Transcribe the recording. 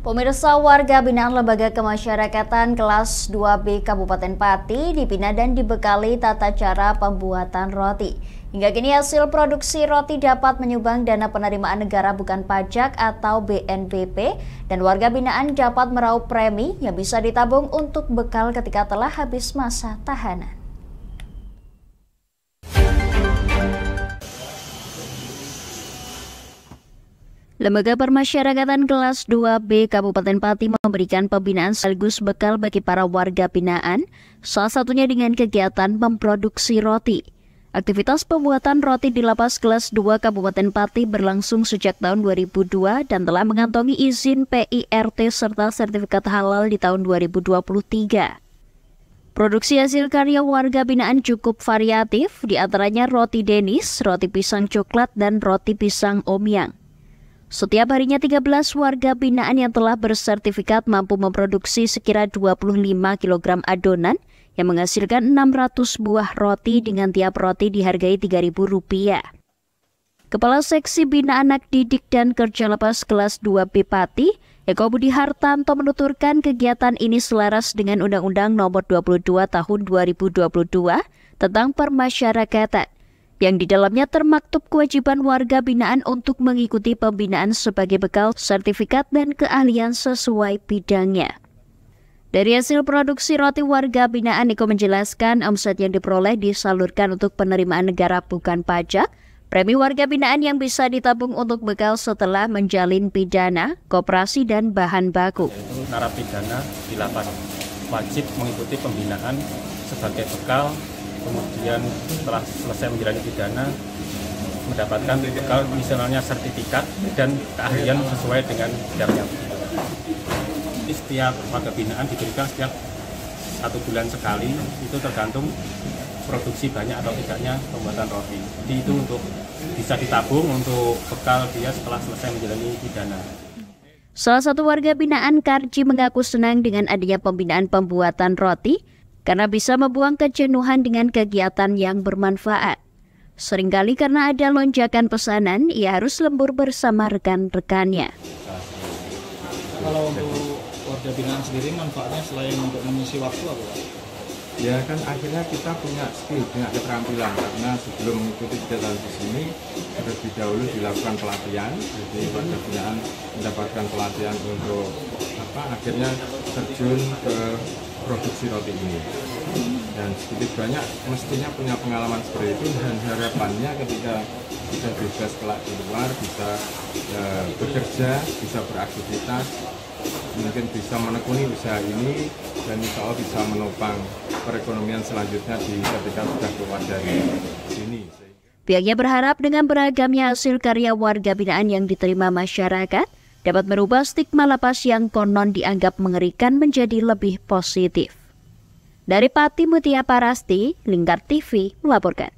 Pemirsa, warga binaan Lembaga Kemasyarakatan kelas 2B Kabupaten Pati dibina dan dibekali tata cara pembuatan roti. Hingga kini hasil produksi roti dapat menyumbang dana penerimaan negara bukan pajak atau BNPB, dan warga binaan dapat meraup premi yang bisa ditabung untuk bekal ketika telah habis masa tahanan. Lembaga Permasyarakatan kelas 2B Kabupaten Pati memberikan pembinaan sekaligus bekal bagi para warga binaan, salah satunya dengan kegiatan memproduksi roti. Aktivitas pembuatan roti di Lapas kelas 2 Kabupaten Pati berlangsung sejak tahun 2002 dan telah mengantongi izin PIRT serta sertifikat halal di tahun 2023. Produksi hasil karya warga binaan cukup variatif, diantaranya roti denis, roti pisang coklat, dan roti pisang omyang. Setiap harinya 13 warga binaan yang telah bersertifikat mampu memproduksi sekira 25 kg adonan yang menghasilkan 600 buah roti dengan tiap roti dihargai Rp3.000. Kepala Seksi Bina Anak Didik dan Kerja Lapas kelas 2B Pati, Eko Budi Hartanto, menuturkan kegiatan ini selaras dengan Undang-Undang Nomor 22 Tahun 2022 tentang Permasyarakatan, yang di dalamnya termaktub kewajiban warga binaan untuk mengikuti pembinaan sebagai bekal sertifikat dan keahlian sesuai bidangnya. Dari hasil produksi roti warga binaan, Eko menjelaskan omset yang diperoleh disalurkan untuk penerimaan negara bukan pajak, premi warga binaan yang bisa ditabung untuk bekal setelah menjalin pidana, koperasi, dan bahan baku. Yaitu narapidana di lapas wajib mengikuti pembinaan sebagai bekal. Kemudian setelah selesai menjalani pidana mendapatkan bekal misalnya sertifikat dan keahlian sesuai dengan bidangnya. Setiap warga binaan diberikan setiap 1 bulan sekali, itu tergantung produksi banyak atau tidaknya pembuatan roti. Jadi itu untuk bisa ditabung untuk bekal dia setelah selesai menjalani pidana. Salah satu warga binaan, Karji, mengaku senang dengan adanya pembinaan pembuatan roti karena bisa membuang kejenuhan dengan kegiatan yang bermanfaat. Seringkali karena ada lonjakan pesanan, ia harus lembur bersama rekan-rekannya. Kalau untuk warga binaan sendiri, manfaatnya selain untuk mengisi waktu apa? Ya kan akhirnya kita punya skill, punya keterampilan, karena sebelum mengikuti kegiatan di sini terlebih dahulu dilakukan pelatihan. Jadi warga binaan mendapatkan pelatihan untuk akhirnya terjun ke produksi roti ini, dan sedikit banyak mestinya punya pengalaman seperti itu, dan harapannya ketika bisa bebas kelak di luar, bisa bekerja, bisa beraktivitas, mungkin bisa menekuni usaha ini, dan insya Allah bisa menopang perekonomian selanjutnya ketika sudah keluar dari sini. Pihaknya berharap dengan beragamnya hasil karya warga binaan yang diterima masyarakat dapat merubah stigma lapas yang konon dianggap mengerikan menjadi lebih positif. Dari Pati, Mutia Parasti, Lingkar TV melaporkan.